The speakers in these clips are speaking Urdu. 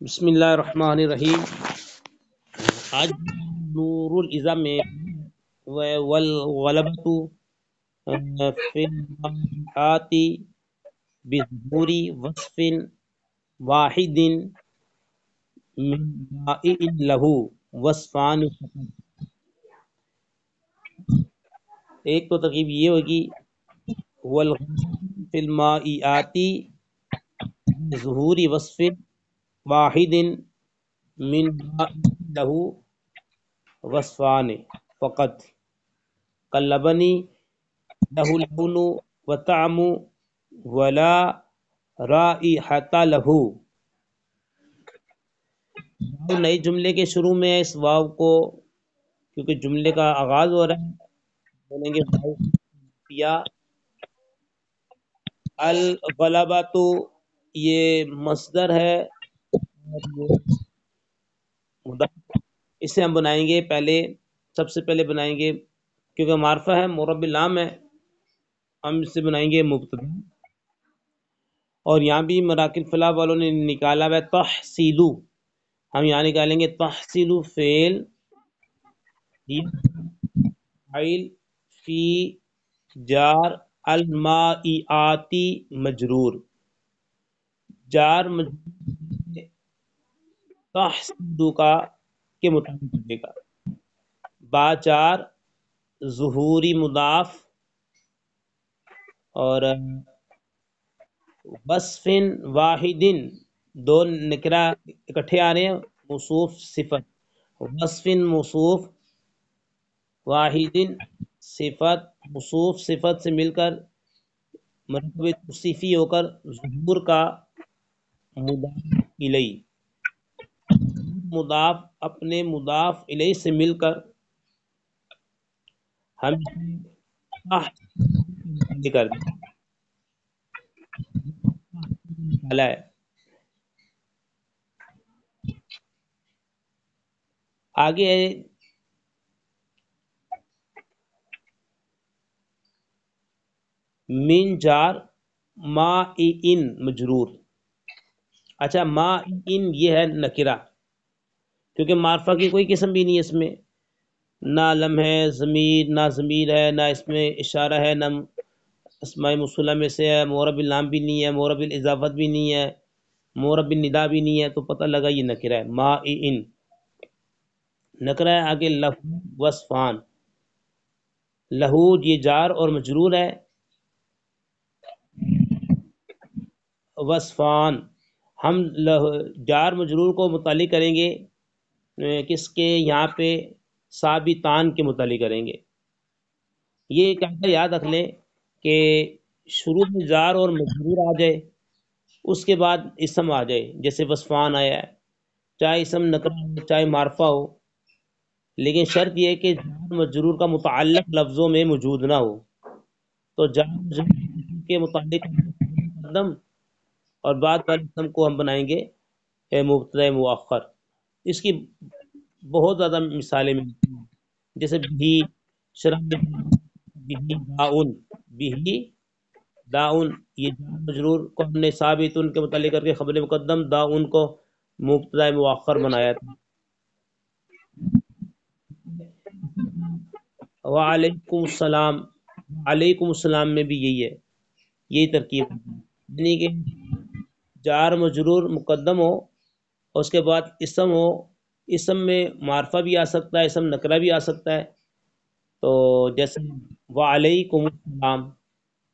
بسم اللہ الرحمن الرحیم۔ آج نور الازام میں والغلبۃ فی الماءات بظہور وصف واحد من مائع لہ وصفان فقط۔ ایک تو ترکیب یہ ہوگی والغلبۃ فی المائعات بظہور وصف واحد من مائع لہ وصفان فقط کاللبن لہ لون وطعم ولا رائحۃ لہ۔ واو نئے جملے کے شروع میں ہے، اس واو کو کیونکہ جملے کا آغاز ہو رہا ہے بولیں گے واو یا الغلبہ، تو یہ مصدر ہے اور یہ مضاف، اسے ہم بنائیں گے پہلے، سب سے پہلے بنائیں گے کیونکہ معرفہ ہے مرب العام ہے، ہم اس سے بنائیں گے مبتدا، اور یہاں بھی مراکل فلاح والوں نے نکالا ہے تحصیلو، ہم یہاں نکالیں گے تحصیلو فعل فاعل فی جار المائعاتی مجرور، جار مجرور تحصیلو کا کے مطابق ہوگے گا، با چار ظہوری مضاف اور وصف واحد، دو نکرہ اکٹھے آ رہے ہیں، موصوف صفت، وصف موصوف واحد صفت، موصوف صفت سے مل کر مرتبہ توصیفی ہو کر ظہور کا مضاف الیہ، مضاف اپنے مضاف الیہ سے مل کر ہم کر دیں آگے ہے من جار ما ان مجرور۔ اچھا ما ان یہ ہے نکرہ، کیونکہ معرفہ کی کوئی قسم بھی نہیں ہے اس میں، نہ لم ہے ضمیر، نہ ضمیر ہے، نہ اس میں اشارہ ہے، نہ اسماء موصولہ میں سے ہے، مورب النام بھی نہیں ہے، مورب الاضافت بھی نہیں ہے، مورب الندا بھی نہیں ہے، تو پتہ لگا یہ نکرہ ہے ما ان نکرہ ہے۔ آگے لہو وصفان، لہو یہ جار اور مجرور ہے، وصفان ہم جار مجرور کو متعلق کریں گے کس کے، یہاں پہ ثابتان کے متعلق کریں گے۔ یہ قاعدہ یاد رکھ لیں کہ شروع میں جار اور مجرور آ جائے، اس کے بعد اسم آ جائے، جیسے وصفان آیا ہے، چاہے اسم نکرہ ہو چاہے معرفہ ہو، لیکن شرط یہ ہے کہ جار مجرور کا متعلق لفظوں میں موجود نہ ہو، تو جار مجرور کے متعلق مقدم اور بعد والے اسم کو ہم بنائیں گے مبتدا مؤخر۔ اس کی بہت زیادہ مثالیں ملتی ہیں، جیسے بھی شرح بھی داؤن، بھی داؤن، یہ جار مجرور کو ہم نے ثابت ان کے متعلق کر کے خبر مقدم، داؤن کو مبتدا مؤخر بنایا تھا۔ وعلیکم السلام، علیکم السلام میں بھی یہی ہے، یہی ترکیب ہے، یعنی کہ جار مجرور مقدم ہو اور اس کے بعد اسم ہو، اسم میں معرفہ بھی آ سکتا ہے، اسم نکرہ بھی آ سکتا ہے، تو جیسے وعلیکم السلام،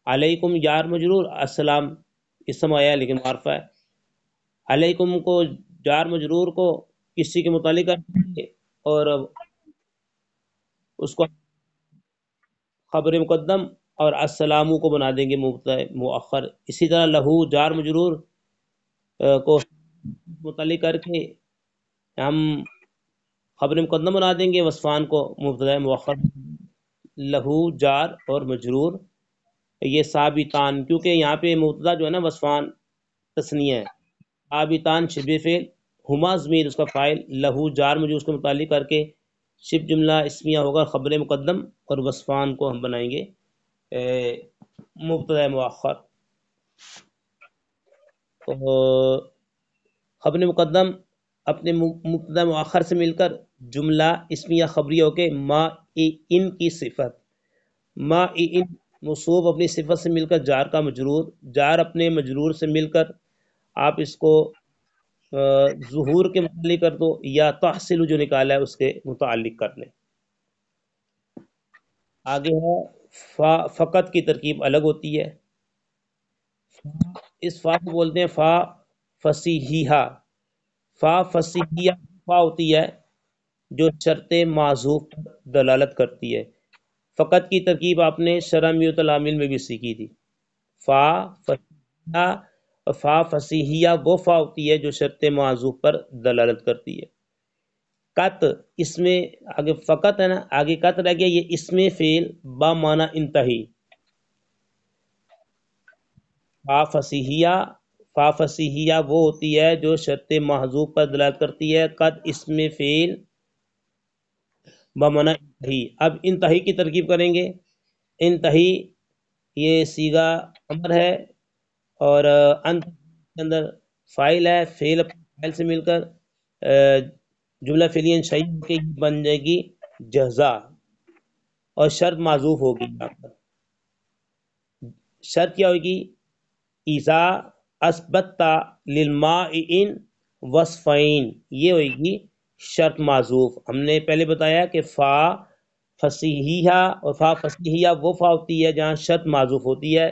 علیکم جار مجرور، السلام اسم آیا لیکن معرفہ ہے، علیکم کو جار مجرور کو کسی کے متعلق کریں گے اور اس کو خبر مقدم اور السلام کو بنا دیں گے مبتدا مؤخر۔ اسی طرح لہو جار مجرور کو متعلق کر کے ہم خبر مقدم بنا دیں گے، وصفان کو مبتدا مؤخر، لہو جار اور مجرور یہ ثابتان، کیونکہ یہاں پہ مبتدا جو ہے نا وصفان تثنیہ ہے، ثابتان شبہ فعل، ہما ضمیر اس کا فاعل، لہو جار مجرور اس کو متعلق کر کے شبہ جملہ اسمیہ ہوگا خبر مقدم، اور وصفان کو ہم بنائیں گے مبتدا مؤخر۔ خبر مقدم اپنے مبتدا مؤخر سے مل کر جملہ اسمیہ خبریہ ہو کے ما ان کی صفت، ما ان موصوف اپنی صفت سے مل کر جار کا مجرور، جار اپنے مجرور سے مل کر آپ اس کو ظہور کے متعلق کر دو یا تحصیل جو نکالا ہے اس کے متعلق کر لیں۔ آگے ہے فا، فقط کی ترکیب الگ ہوتی ہے، اس فا کو بولتے ہیں فا فصیحیہ، فا فصیحیہ فا ہوتی ہے جو شرط معذوف پر دلالت کرتی ہے۔ فقط کی ترکیب آپ نے شرح میت العامل میں بھی سیکھی تھی، فا فصیحیہ، اور فا فصیحیہ وہ فا ہوتی ہے جو شرط معذوف پر دلالت کرتی ہے۔ قط، اس میں آگے فقط ہے نا، آگے قط رہ گیا، یہ اس میں فعل با معنی انتہی، فا فصیحیہ، فا فصیحیہ وہ ہوتی ہے جو شرط محذوف پر دلالت کرتی ہے، قط اس میں فعل بمعنی انتہی۔ اب انتہی کی ترکیب کریں گے، انتہی یہ صیغہ امر ہے اور انت کے اندر فاعل ہے، فعل فاعل سے مل کر جملہ فعلیہ انشائی کے بن جائے گی جزا، اور شرط معذوف ہوگی یہاں پر۔ شرط کیا ہوگی؟ اذا اثبت للماء وصفین، یہ ہوئے گی شرط معذوف۔ ہم نے پہلے بتایا کہ فا فصیحیہ اور فا فصیحیہ وہ فا ہوتی ہے جہاں شرط معذوف ہوتی ہے،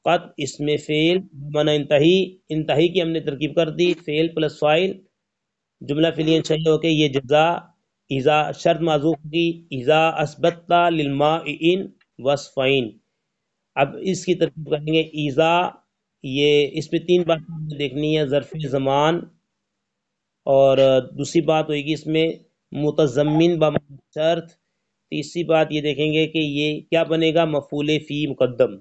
قط اس میں فعل بمعنی انتہی، انتہی کی ہم نے ترکیب کر دی، فعل پلس فاعل جملہ فعلیہ انشائی ہو کے یہ جزا، اذا شرط معذوف کی، اذا اثبت للماء وصفین۔ اب اس کی ترکیب کریں گے، اذا، یہ اس میں تین باتیں دیکھنی ہے، ظرف زمان، اور دوسری بات ہوئے گی اس میں متضمن بمعنی شرط، تیسری بات یہ دیکھیں گے کہ یہ کیا بنے گا، مفعول فی مقدم۔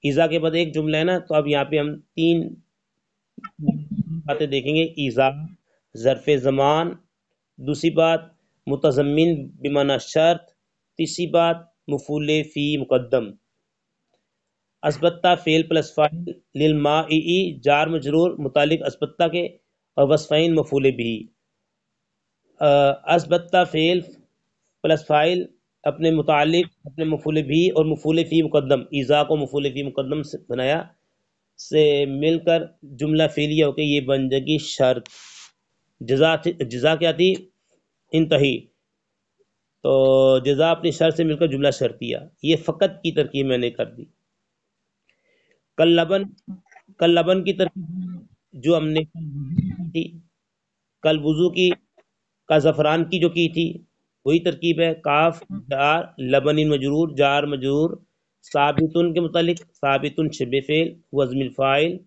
اذا کے بعد ایک جملہ ہے نا، تو اب یہاں پہ ہم تین باتیں دیکھیں گے، اذا ظرف زمان، دوسری بات متضمن بمعنی شرط، تیسری بات مفعول فی مقدم۔ اثبتہ فعل پلس فاعل، للماء جار مجرور متعلق اثبتہ کے، اور وصفین مفعول بھی۔ اثبتہ فعل پلس فاعل اپنے متعلق اپنے مفعول بھی اور مفعول فی مقدم، اذا کو مفعول فی مقدم سے بنایا سے مل کر جملہ فعلیہ ہو کے یہ بن جائے گی شرط۔ جزا کیا تھی؟ انتہی، تو جزا اپنی شرط سے مل کر جملہ شرطیہ، یہ فقط کی ترکیب میں نے کر دی۔ کل لبن، کل لبن کی ترکیب جو ہم نے تھی، کل وضو کی، کا زفران کی جو کی تھی وہی ترکیب ہے، کاف جار لبن مجرور، جار مجرور ثابتن کے متعلق، ثابتن شبہ فعل وزن الفاعل،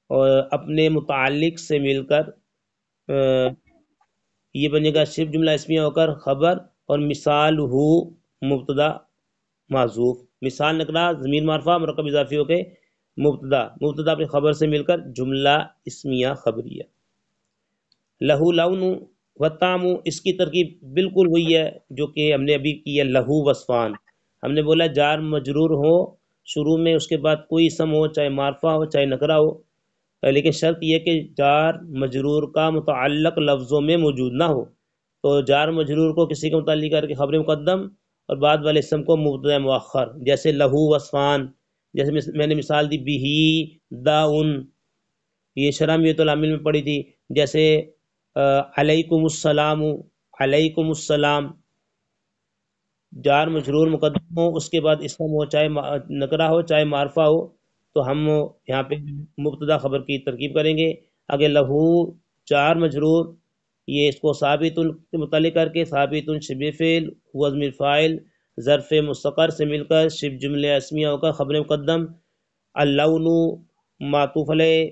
اور اپنے متعلق سے مل کر یہ بنے گا شبہ جملہ اسمیہ ہو کر خبر، اور مثال ہو مبتدا معذوف، مثال نکرہ ضمیر معرفہ مرکب اضافی ہو کے مبتدا، مبتدا اپنی خبر سے مل کر جملہ اسمیہ خبریہ۔ لہو لون و تام، اس کی ترکیب بالکل وہی ہے جو کہ ہم نے ابھی کی ہے، لہو وصفان۔ ہم نے بولا جار مجرور ہو شروع میں، اس کے بعد کوئی اسم ہو، چاہے معرفہ ہو چاہے نکرہ ہو، لیکن شرط یہ کہ جار مجرور کا متعلق لفظوں میں موجود نہ ہو۔ تو جار مجرور کو کسی کے متعلق کر کے خبر مقدم اور بعد والے اسم کو مبتدا مؤخر، جیسے لہو وصفان، جیسے میں نے مثال دی بہی داؤن، یہ شرح میت العامل میں پڑھی تھی، جیسے علیکم السلام، علیکم السلام، جار مجرور مقدم ہو اس کے بعد اسم ہو، چاہے نکرہ ہو چاہے معرفہ ہو، تو ہم یہاں پہ مبتدا خبر کی ترکیب کریں گے۔ آگے لہو جار مجرور، یہ اس کو ثابت کے متعلق کر کے ثابت شبہ فعل وزن الفاعل ظرف مستقر سے مل کر شبہ جملہ اسمیہ ہو کر خبر مقدم، اللون معطوف علیہ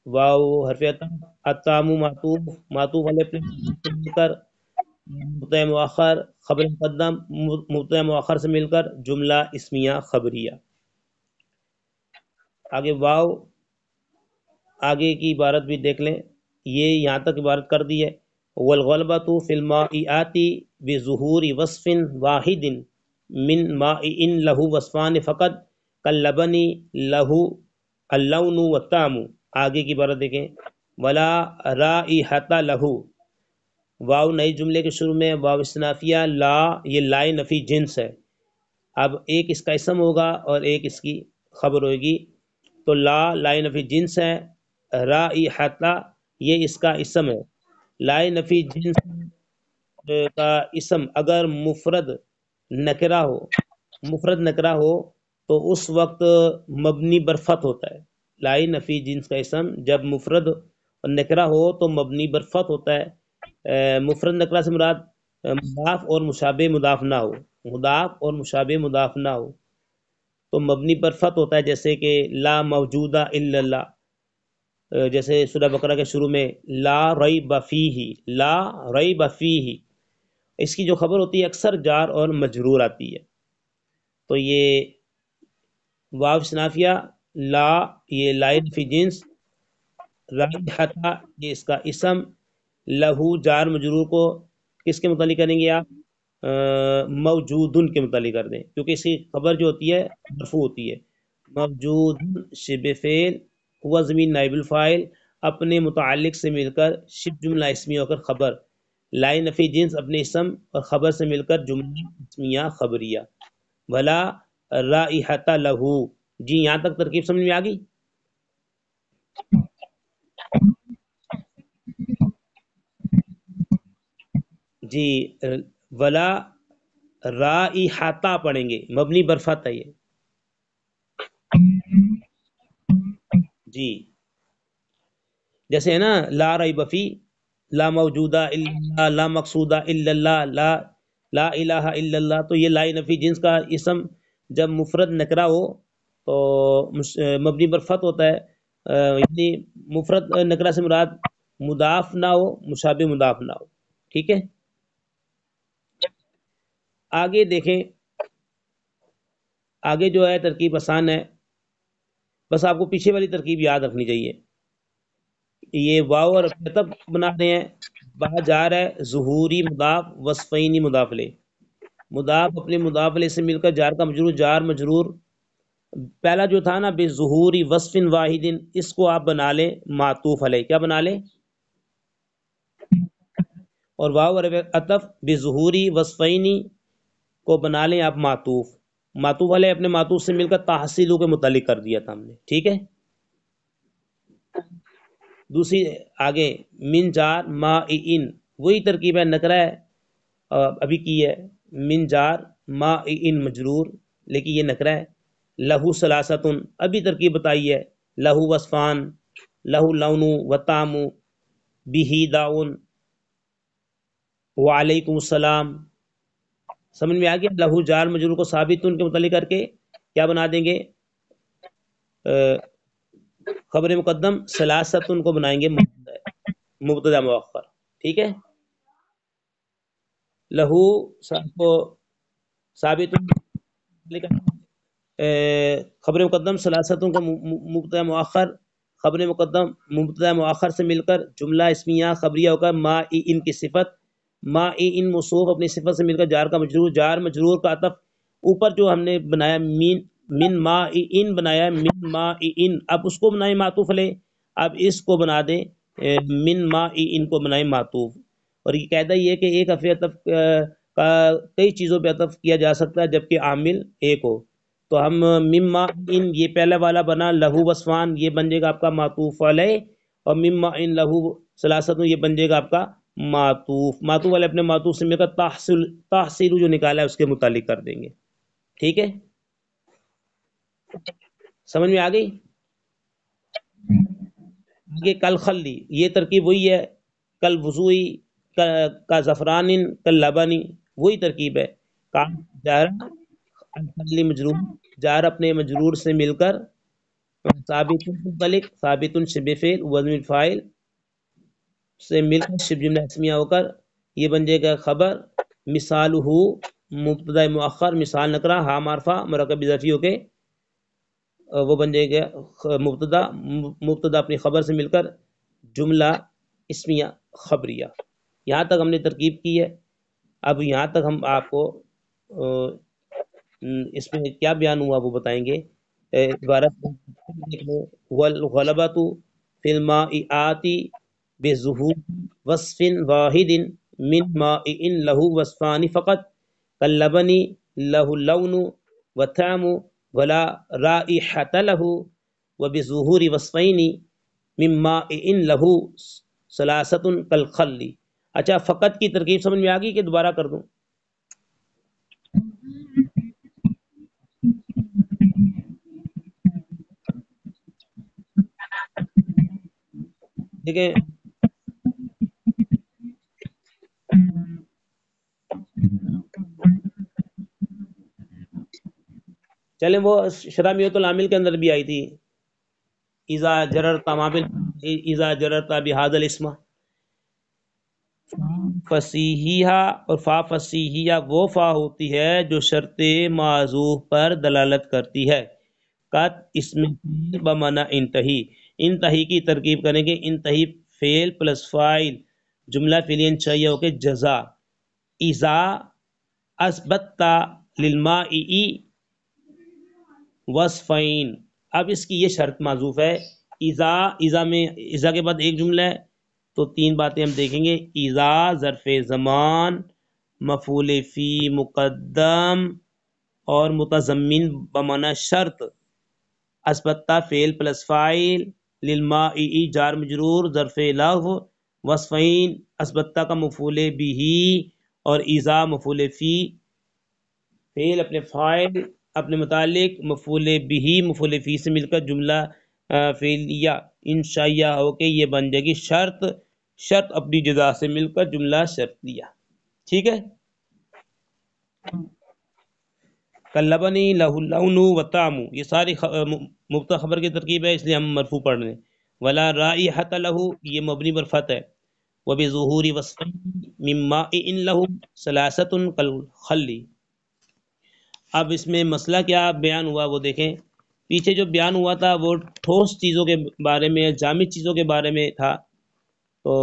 واو حرف عطف، الطعام معطوف، معطوف علیہ سے مل کر مبتدا مؤخر خبر مقدم، مبتدا مؤخر سے مل کر جملہ اسمیہ خبریہ۔ آگے واو، آگے کی عبارت بھی دیکھ لیں، یہ یہاں تک عبارت کر دی ہے، والغلبۃ فی المائعات بظہور وصف واحد من ماء لہ وصفان فقط کاللبن لہ اللون والطعم۔ آگے کی عبارت دیکھیں، ولا رائحۃ لہو، واو نئی جملے کے شروع میں واو استنافیہ، لا یہ لائے نفی جنس ہے، اب ایک اس کا اسم ہوگا اور ایک اس کی خبر ہوگی، تو لا لائے نفی جنس ہے، رائحۃ یہ اس کا اسم ہے، لائے نفی جنس کا اسم اگر مفرد نکرہ ہو تو اس وقت مبنی برفت ہوتا ہے، لائی نفی جنس کا اسم جب مفرد اور نکرہ ہو تو مبنی برفت ہوتا ہے، مفرد نکرہ سے مراد مضاف اور مشابہ مضاف نہ ہو، مضاف اور مشابہ مضاف نہ ہو تو مبنی برفت ہوتا ہے، جیسے کہ لا موجودہ الا اللہ، جیسے سورہ بقرہ کے شروع میں لا ریب فیہ، لا ریب فیہ، اس کی جو خبر ہوتی ہے اکثر جار اور مجرور آتی ہے، تو یہ واو سنافیہ، لا یہ لائن فی جنس، رائحہ یہ اس کا اسم، لہو جار مجرور کو کس کے متعلق کریں گے آپ؟ موجودن کے متعلق کر دیں، کیونکہ اس کی خبر جو ہوتی ہے مرفوع ہوتی ہے، موجود شبہ فعل ہوا زمین نائب الفاعل، اپنے متعلق سے مل کر شبہ جملہ اسمیہ ہو کر خبر، لائے نفی جنس اپنے اسم اور خبر سے مل کر جملہ اسمیہ خبریہ، بھلا رائحۃ لہو، جی یہاں تک ترکیب سمجھ میں آ گئی؟ جی ولا رائحۃ پڑھیں گے، مبنی برفت ہے یہ، جی جیسے ہے نا لا ریب فی، لا موجودہ الا اللہ، لا مقصودہ الا اللہ، لا الہ الا اللہ، تو یہ لا نفی جنس کا اسم جب مفرد نکرہ ہو تو مبنی برفت ہوتا ہے، یعنی مفرد نکرہ سے مراد مضاف نہ ہو، مشابہ مضاف نہ ہو، ٹھیک ہے؟ آگے دیکھیں، آگے جو ہے ترکیب آسان ہے، بس آپ کو پیچھے والی ترکیب یاد رکھنی چاہیے، یہ واو اور تب بنا رہے ہیں، باہر جا رہا ہے ظہوری مضاف وصفینی مضاف لے، مضاف اپنے مضاف لے سے مل کر جار مجرور، پہلا جو تھا نا بے ظہوری وصف واحد، اس کو آپ بنا لیں معطوف علیہ، کیا بنا لیں؟ اور واو اور عطف بے ظہوری وصفینی کو بنا لیں آپ معطوف، معطوف علیہ اپنے معطوف سے مل کر تحصیلوں کے متعلق کر دیا تھا ہم نے، ٹھیک ہے؟ دوسری آگے من جار ما ان، وہی ترکیب ہے، نکرہ ہے ابھی کی ہے، من جار ما ان مجرور، لیکن یہ نکرہ ہے، لہو سلاستن ابھی ترکیب بتائی ہے، لہو وصفان، لہو لون و تام، بھی داؤن، وعلیکم السلام، سمجھ میں آ گیا؟ لہو جار مجرور کو ثابت ان کے متعلق کر کے کیا بنا دیں گے؟ خبر مقدم سلاست ان کو بنائیں گے مبتدا مؤخر، ٹھیک ہے؟ لہو کو ثابت خبر مقدم سلاستوں کو مبتدا مؤخر، خبر مقدم مبتدا مؤخر سے مل کر جملہ اسمیہ خبریہ ہو کر ما ان کی صفت، ما ان موصوف اپنی صفت سے مل کر جار کا مجرور، جار مجرور کا عطف اوپر جو ہم نے بنایا من ما ان بنایا، من ما ان، اب اس کو بنائیں معطوف علیہ، اب اس کو بنا دیں من ما ان کو بنائیں معطوف، اور یہ قاعدہ یہ ہے کہ ایک حرف عطف کا کئی چیزوں پہ عطف کیا جا سکتا ہے جبکہ عامل ایک ہو، تو ہم مما ان یہ پہلا والا بنا لہو وصفان، یہ بن جائے گا آپ کا معطوف علیہ، اور مما ان لہو سلاست یہ بن جائے گا آپ کا معطوف والے اپنے معطوف سے مل کر تحصیل جو نکالا ہے اس کے متعلق کر دیں گے، ٹھیک ہے؟ سمجھ میں آ گئی؟ آگے کل خلی، یہ ترکیب وہی ہے، کل وضوئی، کا زفران، کل لبنی، وہی ترکیب ہے، کا جار الخلی مجرور، جار اپنے مجرور سے مل کر ثابت متعلق، ثابت شبہ فعل وزن فاعل سے مل کر شبہ جملہ اسمیہ ہو کر یہ بن جائے گا خبر، مثال ہو مبتدا مؤخر، مثال نکرہ ہا معرفہ مرکب اضافی ہو کے وہ بن جائے گا مبتدا اپنی خبر سے مل کر جملہ اسمیہ خبریہ، یہاں تک ہم نے ترکیب کی ہے، اب یہاں تک ہم آپ کو اس میں کیا بیان ہوا وہ بتائیں گے، عبارت غلبہ تو فی المائعات بظہور وصف واحد من مائع لہ وصفان فقط کاللبن لہ اللون والطعم ولا رائحۃ لہ وبظہور وصفین من مائع لہ ثلاثۃ کالخل۔ اچھا، فقط کی ترکیب سمجھ میں آ گئی کہ دوبارہ کر دوں؟ دیکھیں چلیں، وہ شرمیۃ العامل کے اندر بھی آئی تھی، اذا جررت اذا جررت بهذا الاسم فصیحیہ، اور فا فصیحیہ وہ فا ہوتی ہے جو شرط معذوف پر دلالت کرتی ہے۔ قط اسم فیل بمعنی انتہی، انتہی کی ترکیب کریں گے، انتہی فیل پلس فائل، جملہ فعلیہ چاہیے ہو کہ جزا اذا اثبت للمائی وصفین۔ اب اس کی یہ شرط معذوف ہے، اذا میں اذا کے بعد ایک جملہ ہے تو تین باتیں ہم دیکھیں گے، اذا ظرف زمان، مفعول فی مقدم اور متضمن بمعنی شرط، اثبتہ فعل پلس فاعل، للمائی جار مجرور، ظرف لغو، وصفین اثبتہ کا مفعول بھی اور اذا مفعول فی، فعل اپنے فاعل اپنے متعلق، مفعول بھی مفعول فی سے مل کر جملہ فعلیہ انشائیہ ہو کے یہ بن جائے گی شرط، شرط اپنی جزا سے مل کر جملہ شرطیہ۔ ٹھیک ہے، کاللبنی لہ اللون والطعم، یہ ساری مبتدا خبر کی ترکیب ہے، اس لیے ہم مرفوع پڑھ رہے ہیں۔ ولا رائحۃ لہ، یہ مبنی پر فتح ہے۔ وبظہور وصفین من مائع لہ ثلاثۃ کالخل۔ اب اس میں مسئلہ کیا بیان ہوا وہ دیکھیں، پیچھے جو بیان ہوا تھا وہ ٹھوس چیزوں کے بارے میں، جامد چیزوں کے بارے میں تھا، تو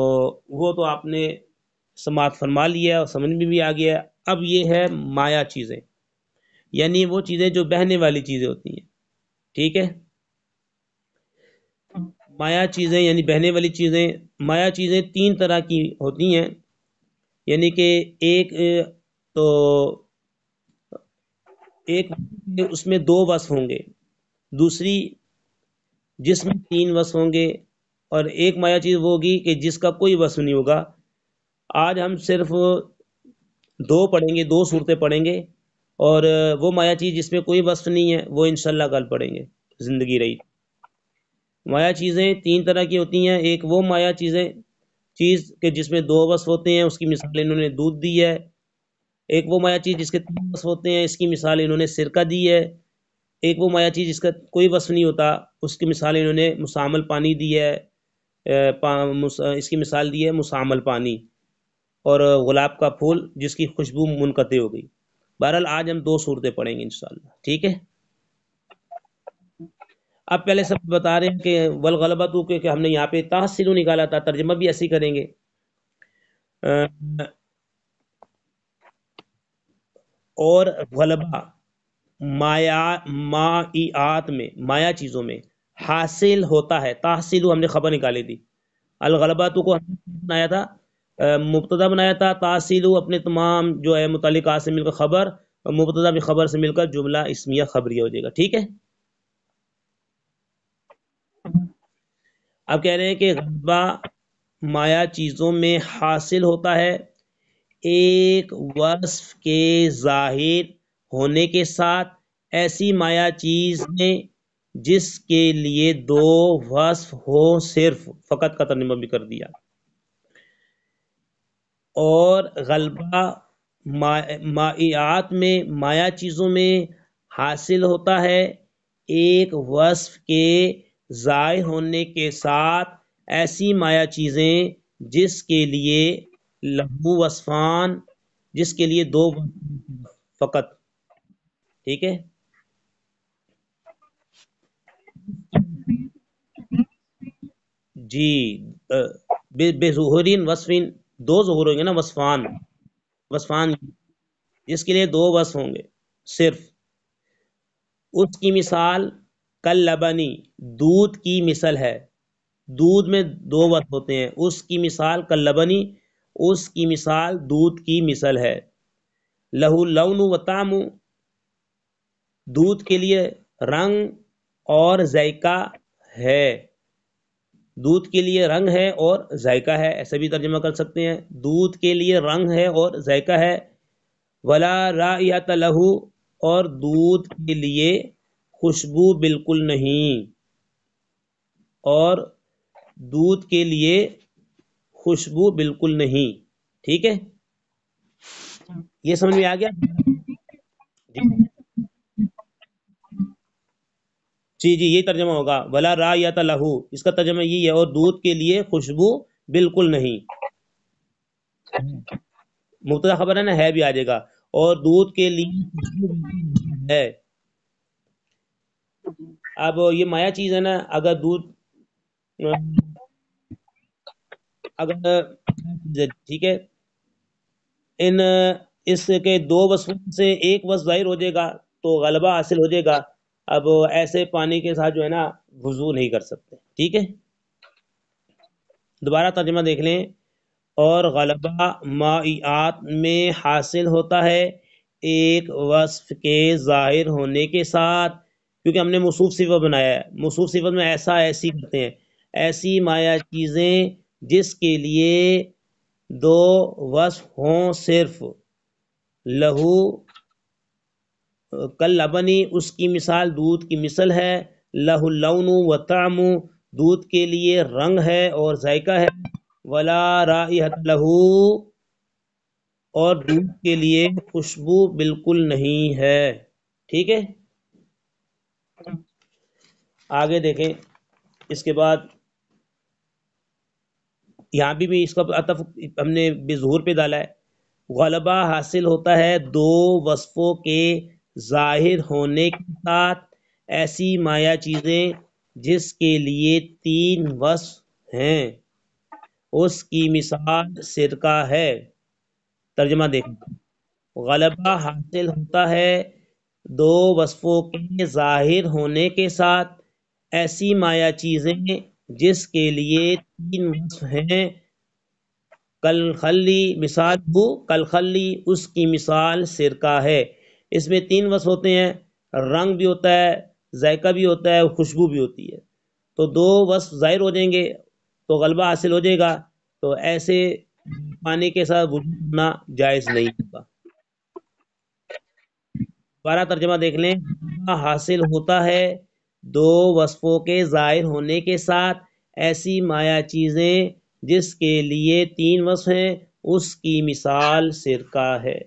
وہ تو آپ نے سماعت فرما لیا اور سمجھ میں بھی آ گیا۔ اب یہ ہے مایا چیزیں، یعنی وہ چیزیں جو بہنے والی چیزیں ہوتی ہیں۔ ٹھیک ہے، مایا چیزیں یعنی بہنے والی چیزیں، مایا چیزیں تین طرح کی ہوتی ہیں، یعنی کہ ایک تو ایک اس میں دو وصف ہوں گے، دوسری جس میں تین وصف ہوں گے، اور ایک مایا چیز وہ ہوگی کہ جس کا کوئی وصف نہیں ہوگا۔ آج ہم صرف دو پڑھیں گے، دو صورتیں پڑھیں گے، اور وہ مایا چیز جس میں کوئی وصف نہیں ہے وہ انشاءاللہ کل پڑھیں گے زندگی رہی۔ مایا چیزیں تین طرح کی ہوتی ہیں، ایک وہ مایا چیز کہ جس میں دو وصف ہوتے ہیں، اس کی مثال انہوں نے دودھ دی ہے۔ ایک وہ مایا چیز جس کے تین وصف ہوتے ہیں، اس کی مثال انہوں نے سرکہ دی ہے۔ ایک وہ مایا چیز جس کا کوئی وصف نہیں ہوتا، اس کی مثال انہوں نے مسامل پانی دی ہے، اس کی مثال دی ہے مسامل پانی، اور گلاب کا پھول جس کی خوشبو منقطع ہو گئی۔ بہرحال آج ہم دو صورتیں پڑھیں گے انشاءاللہ، ٹھیک ہے۔ اب پہلے سب بتا رہے ہیں کہ والغلبۃ کہ ہم نے یہاں پہ تحصیل نکالا تھا، ترجمہ بھی ایسے ہی کریں گے۔ اور غلبہ مائعات میں، مایا چیزوں میں حاصل ہوتا ہے، تحصیل ہم نے خبر نکالی تھی، الغلبۃ کو ہم نے بنایا تھا مبتدا بنایا تھا، تحصیل اپنے تمام جو ہے متعلقات سے مل کر خبر، اور مبتدا بھی خبر سے مل کر جملہ اسمیہ خبریہ ہو جائے گا، ٹھیک ہے۔ اب کہہ رہے ہیں کہ غلبہ مایا چیزوں میں حاصل ہوتا ہے ایک وصف کے ظاہر ہونے کے ساتھ، ایسی مایا چیز میں جس کے لیے دو وصف ہو صرف، فقط کا ترجمہ بھی کر دیا۔ اور غلبہ مائعات میں، مایا چیزوں میں حاصل ہوتا ہے ایک وصف کے ظاہر ہونے کے ساتھ، ایسی مایا چیزیں جس کے لیے لہو وصفان، جس کے لیے دو فقط، ٹھیک ہے۔ جی، بے ظہورین وصفین، دو ظہور ہوں گے نا، وصفان جس کے لیے دو وصف ہوں گے صرف، اس کی مثال کل لبنی، دودھ کی مثل ہے، دودھ میں دو وصف ہوتے ہیں، اس کی مثال کلبنی، اس کی مثال دودھ کی مثل ہے۔ لہو لون و طعم، دودھ کے لیے رنگ اور ذائقہ ہے، دودھ کے لیے رنگ ہے اور ذائقہ ہے، ایسا بھی ترجمہ کر سکتے ہیں، دودھ کے لیے رنگ ہے اور ذائقہ ہے۔ ولا رائحۃ لہو، اور دودھ کے لیے خوشبو بالکل نہیں، اور دودھ کے لیے خوشبو بالکل نہیں، ٹھیک ہے، یہ سمجھ میں آ گیا؟ جی جی یہ ترجمہ ہوگا، ولا رائحۃ لہو، اس کا ترجمہ یہی ہے، اور دودھ کے لیے خوشبو بالکل نہیں، مبتدا خبر ہے نا، ہے بھی آ جائے گا، اور دودھ کے لیے خوشبو بالکل نہیں ہے۔ اب یہ مایا چیز ہے نا، اگر دودھ اگر ٹھیک ہے، ان اس کے دو وصفوں سے ایک وصف ظاہر ہو جائے گا تو غلبہ حاصل ہو جائے گا، اب ایسے پانی کے ساتھ جو ہے نا وضو نہیں کر سکتے، ٹھیک ہے۔ دوبارہ ترجمہ دیکھ لیں، اور غلبہ مائعات میں حاصل ہوتا ہے ایک وصف کے ظاہر ہونے کے ساتھ، کیونکہ ہم نے موصوف صفت بنایا ہے، موصوف صفت میں ایسا ایسی کرتے ہیں، ایسی مایا چیزیں جس کے لیے دو وصف ہوں صرف، لہو کل لبنی، اس کی مثال دودھ کی مثل ہے، لہو اللون و طعم، دودھ کے لیے رنگ ہے اور ذائقہ ہے، ولا رائحۃ لہو، اور دودھ کے لیے خوشبو بالکل نہیں ہے، ٹھیک ہے۔ آگے دیکھیں، اس کے بعد یہاں بھی اس کا عطف ہم نے بظہور پہ ڈالا ہے، غلبہ حاصل ہوتا ہے دو وصفوں کے ظاہر ہونے کے ساتھ، ایسی مایا چیزیں جس کے لیے تین وصف ہیں، اس کی مثال سرکہ ہے۔ ترجمہ دیکھیں، غلبہ حاصل ہوتا ہے دو وصفوں کے ظاہر ہونے کے ساتھ، ایسی مایا چیزیں جس کے لیے تین وصف ہیں، کل خلی، مثال ہو کل خلی، اس کی مثال سرکہ ہے۔ اس میں تین وصف ہوتے ہیں، رنگ بھی ہوتا ہے، ذائقہ بھی ہوتا ہے، خوشبو بھی ہوتی ہے، تو دو وصف ظاہر ہو جائیں گے تو غلبہ حاصل ہو جائے گا، تو ایسے پانی کے ساتھ وضو کرنا جائز نہیں ہوگا۔ دوبارہ ترجمہ دیکھ لیں، غلبہ حاصل ہوتا ہے دو وصفوں کے ظاہر ہونے کے ساتھ، ایسی مایا چیزیں جس کے لیے تین وصف ہیں، اس کی مثال سرکہ ہے۔